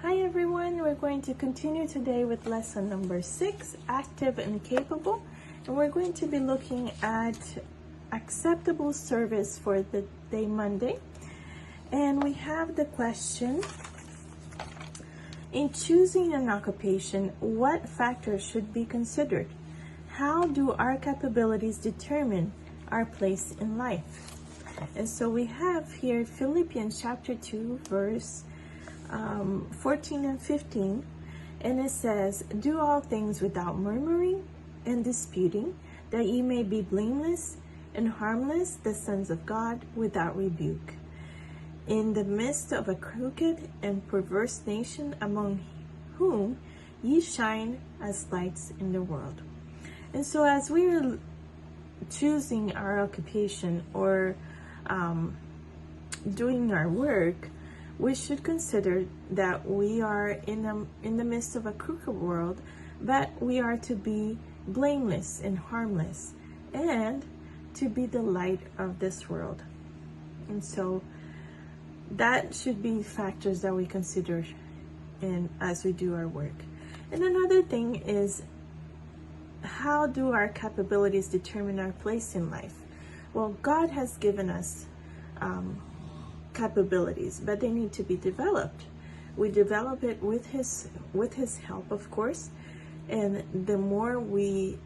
Hi everyone, we're going to continue today with lesson number 6, active and capable, and we're going to be looking at acceptable service for the day Monday. And we have the question, in choosing an occupation, what factors should be considered? How do our capabilities determine our place in life? And so we have here Philippians chapter 2 verse 14 and 15, and it says, "Do all things without murmuring and disputing, that ye may be blameless and harmless, the sons of God, without rebuke, in the midst of a crooked and perverse nation, among whom ye shine as lights in the world." And so as we are choosing our occupation or doing our work, we should consider that we are in the midst of a crooked world, but we are to be blameless and harmless and to be the light of this world. And so that should be factors that we consider as we do our work. And another thing is, how do our capabilities determine our place in life? Well, God has given us capabilities, but they need to be developed. We develop it with his help, of course, and the more we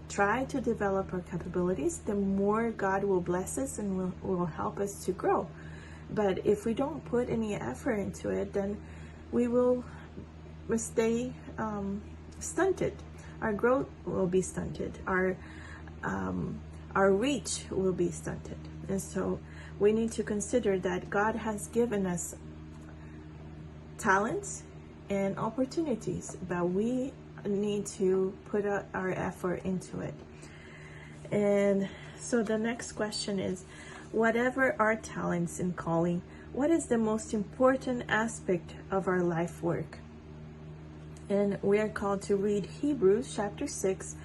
try to develop our capabilities, the more God will bless us and will help us to grow. But if we don't put any effort into it, then we will stay stunted. Our growth will be stunted. Our reach will be stunted. And so we need to consider that God has given us talents and opportunities, but we need to put our effort into it. And so the next question is, whatever our talents and calling, what is the most important aspect of our life work? And we are called to read Hebrews chapter 6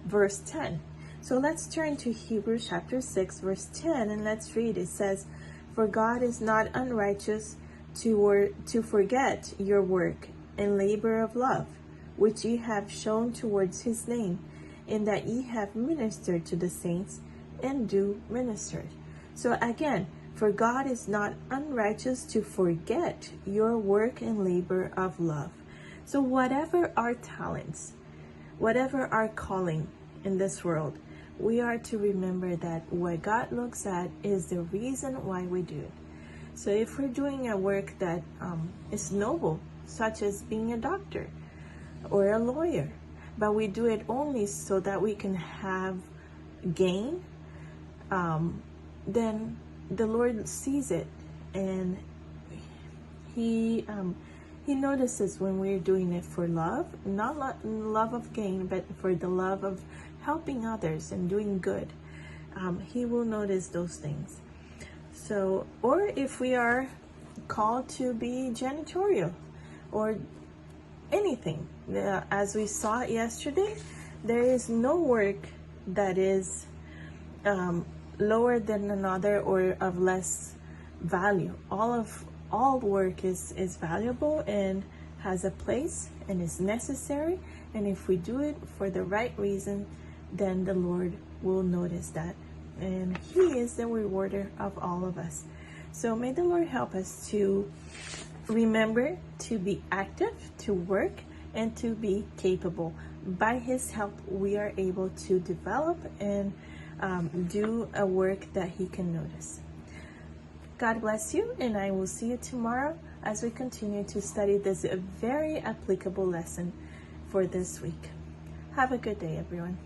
verse 10. So let's turn to Hebrews chapter 6 verse 10 and let's read. It says, "For God is not unrighteous to forget your work and labor of love, which ye have shown towards his name, in that ye have ministered to the saints and do minister." So again, for God is not unrighteous to forget your work and labor of love. So whatever our talents, whatever our calling in this world, we are to remember that what God looks at is the reason why we do it. So if we're doing a work that is noble, such as being a doctor or a lawyer, but we do it only so that we can have gain, then the Lord sees it, and He notices when we're doing it for love, not love of gain, but for the love of helping others and doing good. He will notice those things. So, or if we are called to be janitorial or anything, as we saw yesterday, there is no work that is lower than another or of less value. All work is valuable and has a place and is necessary, and if we do it for the right reason, then the Lord will notice that, and He is the rewarder of all of us. So may the Lord help us to remember to be active, to work, and to be capable. By His help, we are able to develop and do a work that He can notice. God bless you, and I will see you tomorrow as we continue to study this very applicable lesson for this week. Have a good day, everyone.